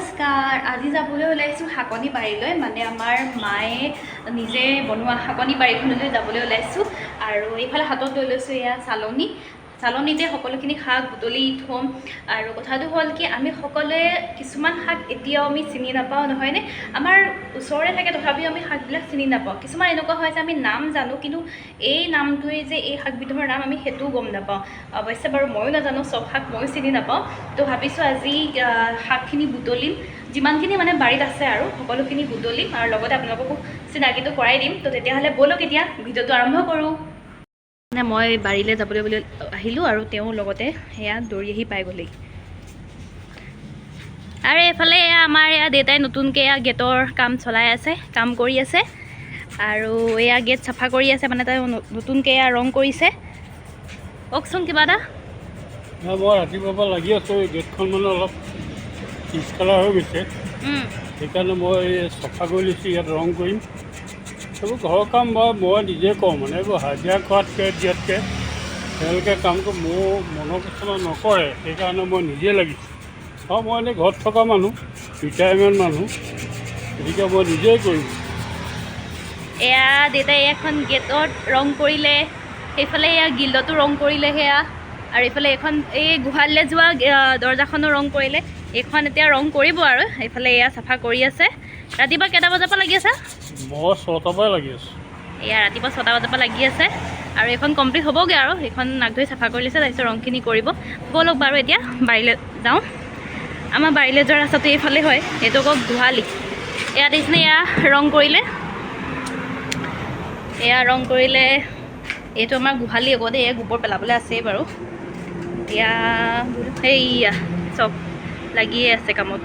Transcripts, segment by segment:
নমস্কাৰ। আজি যাবলৈ ওলাইছোঁ শাকনি বাৰীলৈ, মানে আমাৰ মায়ে নিজে বনোৱা শাকনি বাৰীখনলৈ যাবলৈ ওলাইছোঁ। আৰু এইফালে হাতত লৈ লৈছোঁ এয়া চালনীতে সকলোখিনি শাক বুটলি থ'ম। আৰু কথাটো হ'ল কি, আমি সকলোৱে কিছুমান শাক এতিয়াও আমি চিনি নাপাওঁ, নহয়নে? আমাৰ ওচৰতে থাকে তথাপিও আমি শাকবিলাক চিনি নাপাওঁ। কিছুমান এনেকুৱা হয় যে আমি নাম জানো, কিন্তু এই নামটোৱে যে এই শাকবিধৰ নাম আমি সেইটোও গম নাপাওঁ। অৱশ্যে বাৰু ময়ো নাজানো, চব শাক ময়ো চিনি নাপাওঁ। তো ভাবিছোঁ আজি শাকখিনি বুটলিম, যিমানখিনি মানে বাৰীত আছে আৰু সকলোখিনি বুটলিম, আৰু লগতে আপোনালোককো চিনাকিটো কৰাই দিম। তো তেতিয়াহ'লে ব'লক এতিয়া ভিডিঅ'টো আৰম্ভ কৰোঁ। মানে মই বাৰীলৈ যাবলৈ বুলি আহিলোঁ, আৰু তেওঁ লগতে সেয়া দৌৰি আহি পাই গ'লেই। আৰু এইফালে এয়া আমাৰ এয়া দেউতাই নতুনকৈ এয়া গেটৰ কাম চলাই আছে, কাম কৰি আছে। আৰু এয়া গেট চাফা কৰি আছে, মানে তাই নতুনকৈ এয়া ৰং কৰিছে। কওকচোন কিবা এটা। মই ৰাতিপুৱাৰ পৰা লাগি আছোঁ। এই গেটখন মানে অলপ পিছকালাৰ হৈ গৈছে, সেইকাৰণে মই চফা কৰি লৈছোঁ। ইয়াত ৰং কৰিম। এইবোৰ ঘৰৰ কাম মই নিজে কৰোঁ, মানে এইবোৰ হাজিৰা দিয়াতকৈ তেওঁলোকে কামটো মোৰ মনৰ পচন্দ নকৰে, সেইকাৰণে মই নিজে লাগিছোঁ। আৰু মই এনেই ঘৰত থকা মানুহ, ৰিটায়াৰমেণ্ট মানুহ, গতিকে মই নিজেই কৰিম। এয়া দেউতাই এখন গেটত ৰং কৰিলে, সেইফালে এয়া গিল্ডতো ৰং কৰিলে সেয়া, আৰু এইফালে এখন এই গোহালিলৈ যোৱা দৰ্জাখনো ৰং কৰিলে। এইখন এতিয়া ৰং কৰিব, আৰু এইফালে এয়া চাফা কৰি আছে। ৰাতিপুৱা কেইটা বজাৰ পৰা লাগি আছে? মই 6টাৰ পৰাই লাগি আছোঁ। এয়া ৰাতিপুৱা 6টা বজাৰ পৰা লাগি আছে, আৰু এইখন কমপ্লিট হ'বগৈ। আৰু সেইখন নাক ধৰি চাফা কৰি লৈছে, তাৰপিছত ৰংখিনি কৰিব। ব'লক বাৰু এতিয়া বাৰীলৈ যাওঁ। আমাৰ বাৰীলৈ যোৱা ৰাস্তাটো এইফালে হয়, এইটো আকৌ গোহালি। এয়া দেখিছেনে, এয়া ৰং কৰিলে, এইটো আমাৰ গোহালি আকৌ দেই। গোবৰ পেলাবলৈ আছেই বাৰু। এতিয়া সেইয়া চব লাগিয়ে আছে কামত,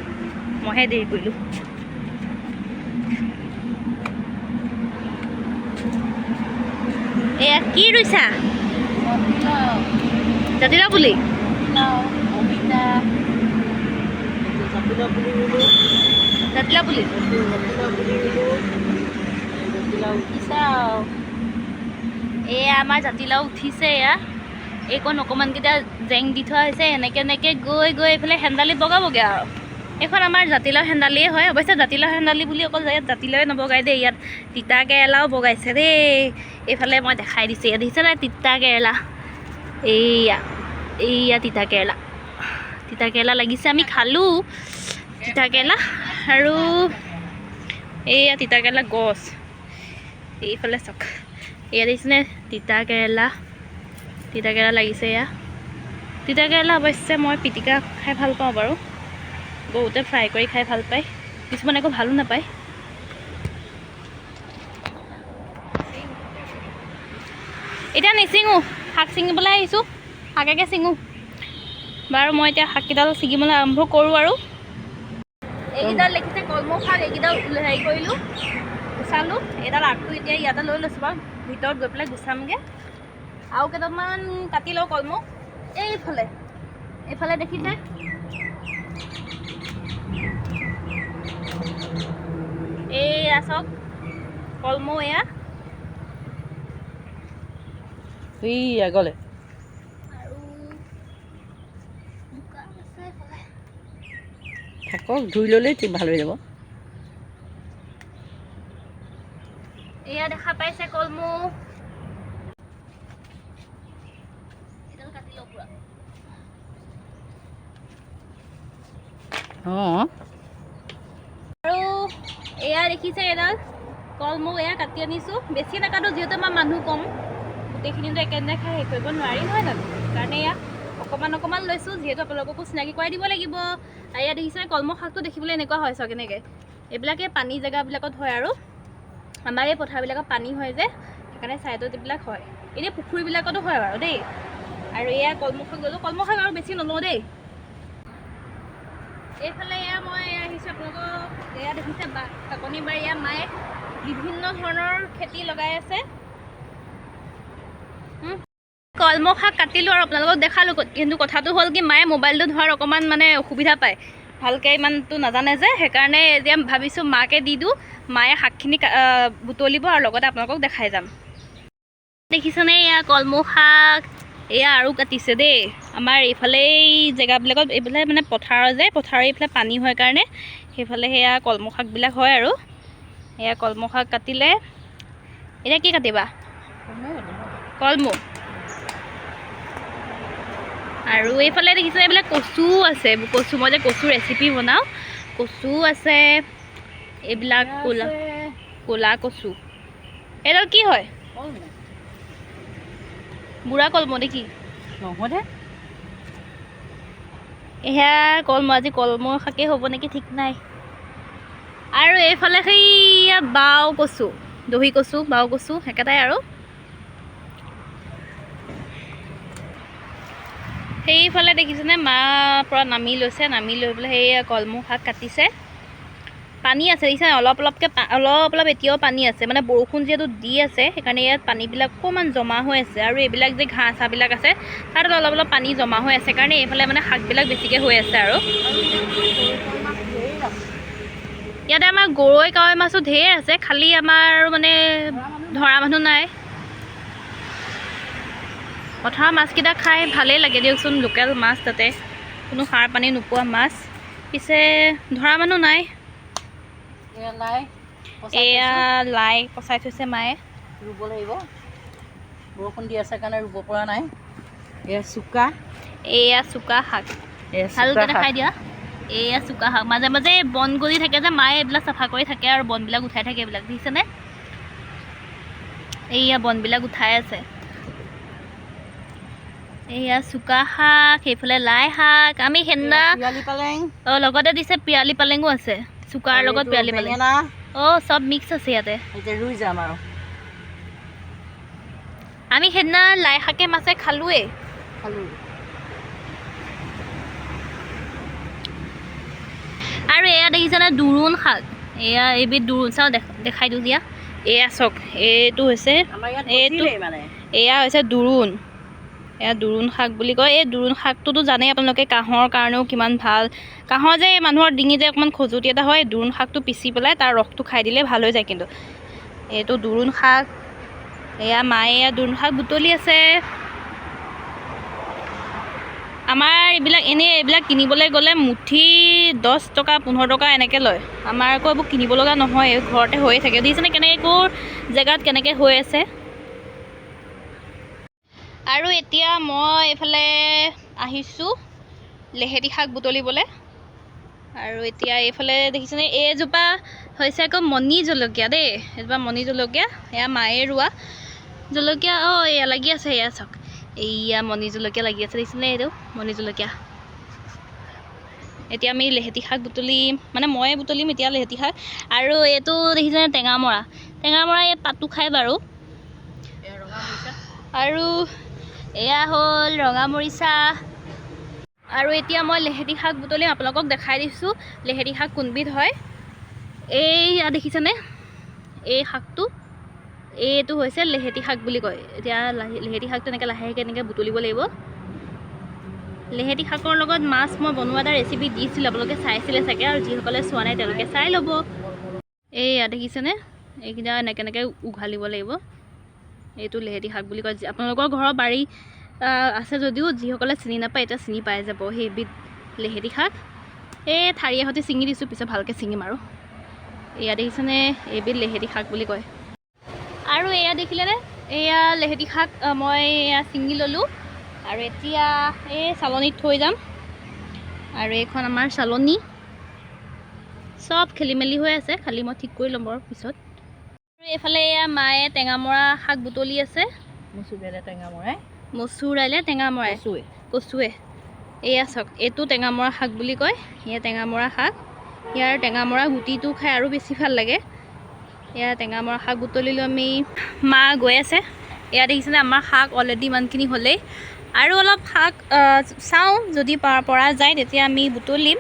মইহে দেৰি কৰিলোঁ। এয়া কি ৰুইছা? জাতিলাও পুলি। জাতিলাও পুলি এয়া আমাৰ জাতিলাও উঠিছে। এয়া এইকণ অকণমানকেইটা জেং দি থোৱা হৈছে, এনেকৈ গৈ এইফালে হেন্দালি বগাবগৈ। আৰু এইখন আমাৰ জাতিলাও হেন্দালিয়ে হয়। অৱশ্যে জাতিলাও হেন্দালি বুলি অকল ইয়াত জাতিলাওৱে নবগায় দেই, ইয়াত তিতা কেৰেলাও বগাইছে দেই। এইফালে মই দেখাই দিছোঁ, ইয়াত দেখিছে নাই তিতা কেৰেলা। এইয়া তিতা কেৰেলা লাগিছে। আমি খালোঁ তিতা কেৰেলা, আৰু এইয়া তিতা কেৰেলা গছ। এইফালে চাওক, এয়া দেখিছেনে তিতা কেৰেলা লাগিছে। এয়া তিতা কেৰেলা অৱশ্যে মই পিটিকা খাই ভাল পাওঁ বাৰু, বহুতে ফ্ৰাই কৰি খাই ভাল পায়, কিছুমানে একো ভালো নাপায়। এতিয়া নিচিঙো, শাক ছিঙিবলৈ আহিছোঁ, শাকেকে ছিঙো বাৰু। মই এতিয়া শাককেইডাল ছিঙিবলৈ আৰম্ভ কৰোঁ। আৰু এইকেইডাল দেখিছে কলমৌ শাক, এইকেইডাল হেৰি কৰিলোঁ, গুচালোঁ। এইডাল আগটো এতিয়া ইয়াতে লৈ লৈছোঁ বাৰু, ভিতৰত গৈ পেলাই গুচামগৈ। আৰু কেইটামান কাটি লওঁ কলমৌ। এইফালে দেখিছে, এইয়া চাওক কলমৌ। এয়া গ'লে থাকক, ধুই ল'লেই ভাল হৈ যাব। এয়া দেখা পাইছে কলমৌ, এডাল কাটি লওঁ পুৰা। আৰু এয়া দেখিছে এডাল কলমৌ, এয়া কাটি আনিছোঁ। বেছি নাকাটো, যিহেতু আমাৰ মানুহ কম, গোটেইখিনিতো একেদিনাই খাই শেষ কৰিব নোৱাৰি, নহয় জানো? সেইকাৰণে এয়া অকণমান লৈছোঁ, যিহেতু আপোনালোককো চিনাকি কৰাই দিব লাগিব। আৰু এয়া দেখিছে কলমৌ শাকটো দেখিবলৈ এনেকুৱা হয় চাওক, এনেকৈ। এইবিলাকে পানী জেগাবিলাকত হয়, আৰু আমাৰ এই পথাৰবিলাকত পানী হয় যে, সেইকাৰণে ছাইডত এইবিলাক হয়। এনেই পুখুৰীবিলাকতো হয় বাৰু দেই। আৰু এয়া কলমৌ শাক ল'লোঁ, কলমৌ শাক আৰু বেছি নলওঁ দেই। এইফালে এয়া মই আহিছোঁ আপোনালোকক, এয়া দেখিছে শাকনি বাৰী। এয়া মায়ে বিভিন্ন ধৰণৰ খেতি লগাই আছে। কলমৌ শাক কাটিলোঁ আৰু আপোনালোকক দেখালোঁ, কিন্তু কথাটো হ'ল কি, মায়ে মোবাইলটো ধৰাৰ অকণমান মানে অসুবিধা পায়, ভালকৈ ইমানটো নাজানে যে। সেইকাৰণে এতিয়া ভাবিছোঁ মাকে দি দিওঁ, মায়ে শাকখিনি বুটলিব, আৰু লগতে আপোনালোকক দেখাই যাম। দেখিছেনে এয়া কলমৌ শাক, এয়া আৰু কাটিছে দেই। আমাৰ এইফালে এই জেগাবিলাকত এইফালে মানে পথাৰৰ পথাৰৰ এইফালে পানী হয় কাৰণে সেইফালে সেয়া কলমৌ শাকবিলাক হয় আৰু সেয়া কলমৌ শাক কাটিলে। এতিয়া কি কাটিবা? কলমৌ। আৰু এইফালে দেখিছে এইবিলাক কচু আছে। কচু মই যে কচু ৰেচিপি বনাওঁ, কচু আছে এইবিলাক ক'লা কচু। এইডাল কি হয়? বুঢ়া কলমৌ নেকি? নহয় দে, এয়া কলমৌ, আজি কলমৌ শাকেই হ'ব নেকি ঠিক নাই। আৰু এইফালে সেইয়া বাও কচু, দহি কচু, বাও কচু একেটাই আৰু। সেইফালে দেখিছেনে মাৰ পৰা নামি লৈছে, নামি লৈ পেলাই সেই কলমৌ শাক কাটিছে। পানী আছে দেখিছে, অলপ অলপ এতিয়াও পানী আছে, মানে বৰষুণ যিহেতু দি আছে সেইকাৰণে ইয়াত পানীবিলাক অকণমান জমা হৈ আছে। আৰু এইবিলাক যে ঘাঁহ চাহবিলাক আছে তাত অলপ অলপ পানী জমা হৈ আছে কাৰণে এইফালে মানে শাকবিলাক বেছিকৈ হৈ আছে। আৰু ইয়াতে আমাৰ গৰৈ কাৱৈ মাছো ঢেৰ আছে, খালি আমাৰ মানে ধৰা মানুহ নাই। পথাৰৰ মাছকেইটা খাই ভালেই লাগে দিয়কচোন, লোকেল মাছ, তাতে কোনো সাৰ পানী নোপোৱা মাছ। পিছে ধৰা মানুহ নাই। এয়া লাই পচাই থৈছে মায়ে, ৰুব লাগিব। বৰষুণ দি আছে কাৰণে ৰুব পৰা নাই। এয়া চুকা, এয়া চুকা শাক, ভালকৈ দেখাই দিয়া। এয়া চুকা শাক, মাজে মাজে বন গজি থাকে যে মায়ে এইবিলাক চাফা কৰি থাকে আৰু বনবিলাক উঠাই থাকে। এইবিলাক দেখিছেনে, এইয়া বনবিলাক উঠাই আছে। এয়া চুকা শাক, সেইফালে লাই শাক। আমি সেইদিনা লগতে দিছে পিৰালি পালেঙো আছে, চুকাৰ লগত পিৰালি পালেং। চব মিক্স আছে ইয়াতে। ৰুই যাম আৰু আমি সেইদিনা লাই শাকে মাছে খালোৱেই। আৰু এয়া দেখিছেনে দোৰোণ শাক, এয়া এইবিধ দোৰোণ। চাওঁ দেখাই দিওঁ দিয়া। এয়া চাওক, এইটো হৈছে এয়া হৈছে দোৰোণ। এয়া দোৰোণ শাক বুলি কয়। এই দোৰোণ শাকটোতো জানেই আপোনালোকে, কাহৰ কাৰণেও কিমান ভাল। কাহৰ যে মানুহৰ ডিঙি যে অকণমান খজুতি এটা হয়, দোৰোণ শাকটো পিচি পেলাই তাৰ ৰসটো খাই দিলে ভাল হৈ যায়। কিন্তু এইটো দোৰোণ শাক। এয়া মায়ে এয়া দোৰোণ শাক বুটলি আছে। আমাৰ এইবিলাক কিনিবলৈ গ'লে মুঠি 10 টকা 15 টকা এনেকৈ লয়। আমাৰ আকৌ এইবোৰ কিনিব লগা নহয়, ঘৰতে হৈয়ে থাকে। দেখিছেনে কেনেকৈ ক'ৰ জেগাত কেনেকৈ হৈ আছে। আৰু এতিয়া মই এইফালে আহিছোঁ লেহেতি শাক বুটলিবলৈ। আৰু এতিয়া এইফালে দেখিছেনে এইজোপা হৈছে আকৌ মণি জলকীয়া দেই, এইজোপা মণি জলকীয়া। এয়া মায়ে ৰোৱা জলকীয়া। এয়া লাগি আছে, এয়া চাওক, এইয়া মণি জলকীয়া লাগি আছে, দেখিছেনে এইটো মণি জলকীয়া। এতিয়া আমি লেহেতি শাক বুটলিম, মানে ময়ে বুটলিম এতিয়া লেহেতি শাক। আৰু এইটো দেখিছেনে টেঙামৰা, এই পাতটো খাই বাৰু। আৰু এয়া হ'ল ৰঙামৰিচা। আৰু এতিয়া মই লেহেতি শাক বুটলিম, আপোনালোকক দেখাই দিছোঁ লেহেতি শাক কোনবিধ হয়। এইয়া দেখিছেনে এই শাকটো, এইটো হৈছে লেহেতি শাক বুলি কয়। এতিয়া লেহেতি শাকটো এনেকৈ লাহেকৈ এনেকৈ বুটলিব লাগিব। লেহেতি শাকৰ লগত মাছ মই বনোৱা এটা ৰেচিপি দিছিলোঁ, আপোনালোকে চাইছিলে চাগে, আৰু যিসকলে চোৱা নাই তেওঁলোকে চাই ল'ব। এইয়া দেখিছেনে, এইকেইটা এনেকৈ উঘালিব লাগিব। এইটো লেহেতি শাক বুলি কয়। আপোনালোকৰ ঘৰৰ বাৰী আছে যদিও যিসকলে চিনি নাপায় এতিয়া চিনি পাই যাব সেইবিধ লেহেতি শাক। এই ঠাৰিৰে সৈতে ছিঙি দিছোঁ, পিছত ভালকৈ ছিঙিম আৰু। এয়া দেখিছেনে এইবিধ লেহেতি শাক বুলি কয়। আৰু এয়া দেখিলেনে, এয়া লেহেতি শাক মই এয়া ছিঙি ল'লোঁ। আৰু এতিয়া এই চালনীত থৈ যাম। আৰু এইখন আমাৰ চালনী, চব খেলি মেলি হৈ আছে, খালি মই ঠিক কৰি ল'ম বাৰু পিছত। আৰু এইফালে এয়া মায়ে টেঙামৰা শাক বুটলি আছে। মচুৰ দাইলে টেঙামৰাই, কচুৱে। এয়া চাওক, এইটো টেঙামৰা শাক বুলি কয়। এয়া টেঙামৰা শাক, ইয়াৰ টেঙামৰা গুটিটো খাই আৰু বেছি ভাল লাগে। এয়া টেঙামৰা শাক বুটলিলোঁ আমি, মা গৈ আছে। এয়া দেখিছেনে আমাৰ শাক অলৰেডি ইমানখিনি হ'লেই। আৰু অলপ শাক চাওঁ, যদি পৰা যায় তেতিয়া আমি বুটলিম।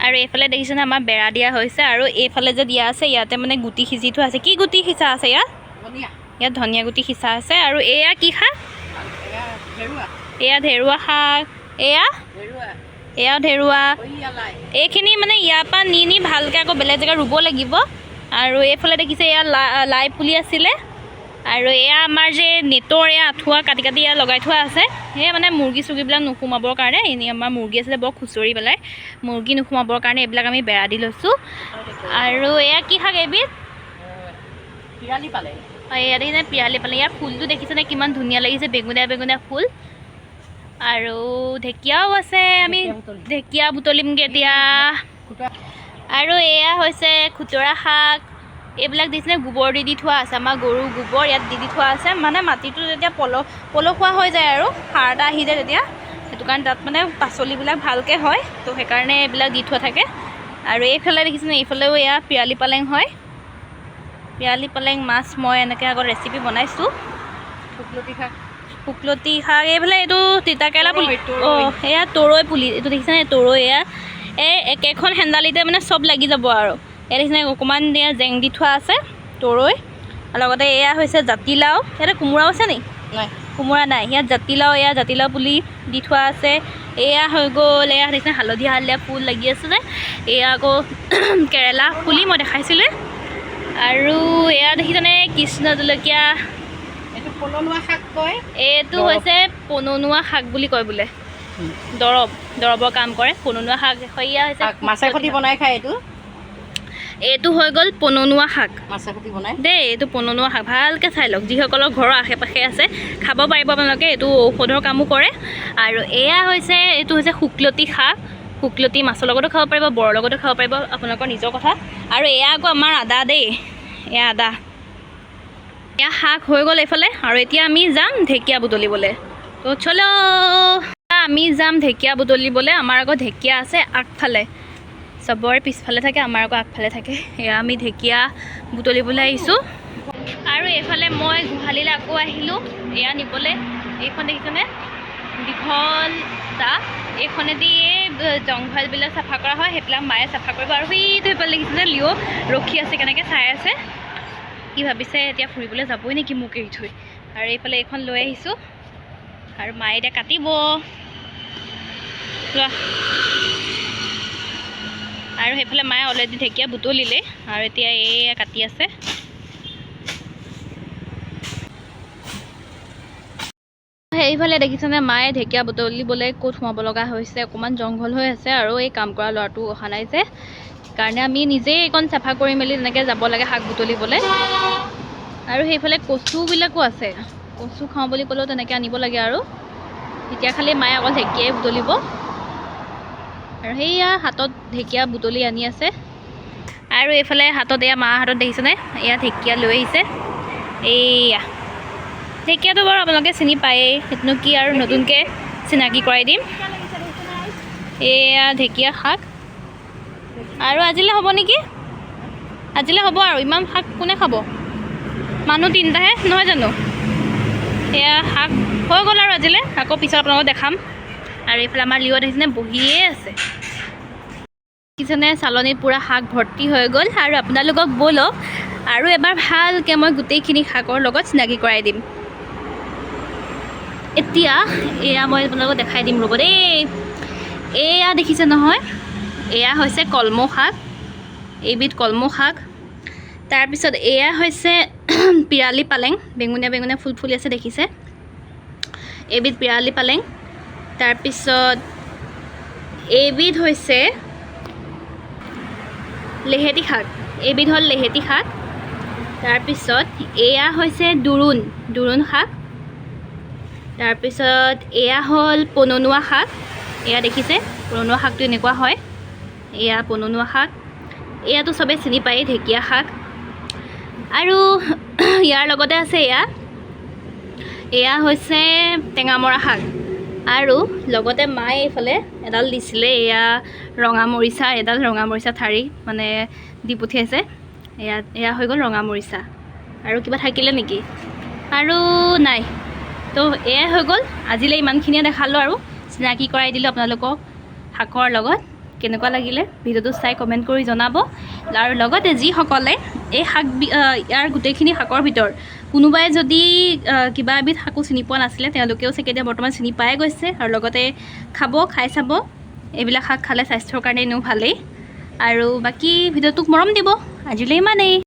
আৰু এইফালে দেখিছেনে আমাৰ বেৰা দিয়া হৈছে। আৰু এইফালে যে দিয়া আছে ইয়াতে মানে গুটি সিঁচি থোৱা আছে। কি গুটি সিঁচা আছে ইয়াত? ইয়াত ধনিয়া গুটি সিঁচা আছে। আৰু এয়া কি শাক? এয়া ঢেৰুৱা শাক। এয়া ঢেৰুৱা। এইখিনি মানে ইয়াৰ পৰা নি ভালকৈ আকৌ বেলেগ জেগাত ৰুব লাগিব। আৰু এইফালে দেখিছে এয়া লাই পুলি আছিলে। আৰু এয়া আমাৰ যে নেটৰ এয়া আঁঠুৱা কাটি কাটি এয়া লগাই থোৱা আছে, সেয়া মানে মুৰ্গী চুৰ্গীবিলাক নোসোমাবৰ কাৰণে। এনেই আমাৰ মুৰ্গী আছিলে বৰ খুচৰি পেলাই, মুৰ্গী নোসোমাবৰ কাৰণে এইবিলাক আমি বেৰা দি লৈছোঁ। আৰু এয়া কি শাক এবিধ? পিৰালি পালে। এয়া দেখিছেনে পিৰালি পালেং, ইয়াৰ ফুলটো দেখিছেনে কিমান ধুনীয়া লাগিছে, বেঙুনীয়া বেঙুনীয়া ফুল। আৰু ঢেকীয়াও আছে, আমি ঢেকীয়া বুটলিমগৈ এতিয়া। আৰু এয়া হৈছে খুতৰা শাক। এইবিলাক দিছিলে গোবৰ দি থোৱা আছে, আমাৰ গৰুৰ গোবৰ ইয়াত দি থোৱা আছে। মানে মাটিটো যেতিয়া পলসুৱা হৈ যায় আৰু সাৰ এটা আহি যায় তেতিয়া, সেইটো কাৰণে তাত মানে পাচলিবিলাক ভালকৈ হয়, তো সেইকাৰণে এইবিলাক দি থোৱা থাকে। আৰু এইফালে দেখিছেনে, এইফালেও এয়া পিৰালি পালেং হয়। পিৰালি পালেং মাছ মই এনেকৈ আগত ৰেচিপি বনাইছোঁ। শুকলতি শাক এইফালে এইটো তিতাকেৰেলা পুলি। অঁ এয়া তৰৈ পুলি, এইটো দেখিছেনে তৰৈ। এয়া এই একেখন হেন্দালিতে মানে চব লাগি যাব আৰু। এয়া দেখিছেনে অকণমান এয়া জেং দি থোৱা আছে তৰৈ। আৰু লগতে এয়া হৈছে জাতিলাও। ইয়াতে কোমোৰাও আছে নি? নাই, কোমোৰা নাই। ইয়াত জাতিলাও, এয়া জাতিলাও পুলি দি থোৱা আছে। এয়া হৈ গ'ল, এয়া দেখিছেনে হালধীয়া হালধীয়া ফুল লাগি আছে যে, এয়া আকৌ কেৰেলা পুলি মই দেখাইছিলোঁ। আৰু এয়া দেখিছেনে কৃষ্ণ জলকীয়া। এইটো পননুৱা শাক কয়। এইটো হৈছে পননুৱা শাক বুলি কয় বোলে, দৰৱৰ কাম কৰে পননুৱা শাক। এয়া হৈছে মাছে সৈতে বনাই খায় এইটো। এইটো হৈ গ'ল পননুৱা শাক মাছে সৈতে বনাই দেই। এইটো পননুৱা শাক ভালকৈ চাই লওক, যিসকলৰ ঘৰৰ আশে পাশে আছে খাব পাৰিব আপোনালোকে, এইটো ঔষধৰ কামো কৰে। আৰু এয়া হৈছে এইটো হৈছে শুকলতি শাক। শুকলতি মাছৰ লগতো খাব পাৰিব, বৰৰ লগতো খাব পাৰিব, আপোনালোকৰ নিজৰ কথা। আৰু এয়া আকৌ আমাৰ আদা দেই, এয়া আদা। এয়া শাক হৈ গ'ল এইফালে। আৰু এতিয়া আমি যাম ঢেকীয়া বুটলিবলৈ। তো চলো, আমি যাম ঢেকীয়া বুটলিবলৈ। আমাৰ আকৌ ঢেকীয়া আছে আগফালে, চবৰে পিছফালে থাকে, আমাৰ আকৌ আগফালে থাকে। এয়া আমি ঢেকীয়া বুটলিবলৈ আহিছোঁ। আৰু এইফালে মই গোহালিলৈ আকৌ আহিলোঁ এয়া নিবলৈ। এইখন দেখিছেনে দীঘল দা, এইখনেদি এই জংঘলবিলাক চাফা কৰা হয়, সেইবিলাক মায়ে চাফা কৰিব। আৰু সেইটো এইফালে দেখিছেনে লিঅ' ৰখি আছে, কেনেকৈ চাই আছে। কি ভাবিছে এতিয়া ফুৰিবলৈ যাবই নেকি মোক এৰি থৈ। আৰু এইফালে এইখন লৈ আহিছোঁ, আৰু মায়ে এতিয়া কাটিব। আৰু সেইফালে মায়ে অলৰেডি ঢেকীয়া বুটলিলে, আৰু এতিয়া এয়া কাটি আছে। সেইফালে দেখিছেনে মায়ে ঢেকীয়া বুটলিবলৈ ক'ত সোমাব লগা হৈছে, অকণমান জংঘল হৈ আছে। আৰু এই কাম কৰা ল'ৰাটো অহা নাই যে, সেইকাৰণে আমি নিজেই এইকণ চাফা কৰি মেলি তেনেকৈ যাব লাগে শাক বুটলিবলৈ। আৰু সেইফালে কচুবিলাকো আছে, কচু খাওঁ বুলি ক'লেও তেনেকৈ আনিব লাগে। আৰু এতিয়া খালি মায়ে অকল ঢেকীয়াই বুটলিব। আৰু সেইয়া হাতত ঢেকীয়া বুটলি আনি আছে। আৰু এইফালে হাতত এয়া মাৰ হাতত দেখিছেনে এয়া ঢেকীয়া লৈ আহিছে। এইয়া ঢেকীয়াটো বাৰু আপোনালোকে চিনি পায়েই, সেইটোনো কি আৰু নতুনকৈ চিনাকি কৰাই দিম। এয়া ঢেকীয়া শাক। আৰু আজিলৈ হ'ব নেকি, আজিলৈ হ'ব। আৰু ইমান শাক কোনে খাব, মানুহ তিনিটাহে নহয় জানো। এয়া শাক হৈ গ'ল আৰু আজিলৈ, আকৌ পিছত আপোনালোকক দেখাম। আৰু এইফালে আমাৰ লিঅ' দেখিছেনে বহিয়ে আছে। দেখিছেনে চালনীত পূৰা শাক ভৰ্তি হৈ গ'ল। আৰু আপোনালোকক ব'লক আৰু এবাৰ ভালকৈ মই গোটেইখিনি শাকৰ লগত চিনাকি কৰাই দিম। এতিয়া এয়া মই আপোনালোকক দেখাই দিম ৰ'ব দেই। এয়া দেখিছে নহয়, এয়া হৈছে কলমৌ শাক, এইবিধ কলমৌ শাক। তাৰপিছত এয়া হৈছে পিৰালি পালেং, বেঙুনীয়া বেঙুনীয়া ফুল ফুলি আছে দেখিছে, এইবিধ পিৰালি পালেং। তাৰপিছত এইবিধ হৈছে লেহেতি শাক, এইবিধ হ'ল লেহেতি শাক। তাৰপিছত এয়া হৈছে দোৰোণ শাক। তাৰপিছত এয়া হ'ল পননুৱা শাক, এয়া দেখিছে পননুৱা শাকটো এনেকুৱা হয়, এয়া পননুৱা শাক। এয়াতো চবেই চিনি পায়েই ঢেকীয়া শাক। আৰু ইয়াৰ লগতে আছে এয়া হৈছে টেঙামৰা শাক। আৰু লগতে মায়ে এইফালে এডাল দিছিলে, এয়া ৰঙামৰিচা, এডাল ৰঙামৰিচা ঠাৰি মানে দি পঠিয়াইছে। এয়া হৈ গ'ল ৰঙামৰিচা। আৰু কিবা থাকিলে নেকি? আৰু নাই। তো এয়াই হৈ গ'ল আজিলৈ, ইমানখিনিয়ে দেখালোঁ আৰু চিনাকি কৰাই দিলোঁ আপোনালোকক শাকৰ লগত। কেনেকুৱা লাগিলে ভিডিঅ'টো চাই কমেণ্ট কৰি জনাব। আৰু লগতে যিসকলে এই শাক ইয়াৰ গোটেইখিনি শাকৰ ভিতৰত কোনোবাই যদি কিবা এবিধ শাকো চিনি পোৱা নাছিলে, তেওঁলোকেও চাগে এতিয়া বৰ্তমান চিনি পাই গৈছে। আৰু লগতে খাই চাব, এইবিলাক শাক খালে স্বাস্থ্যৰ কাৰণে এনেও ভালেই। আৰু বাকী ভিডিঅ'টোক মৰম দিব। আজিলৈ ইমানেই।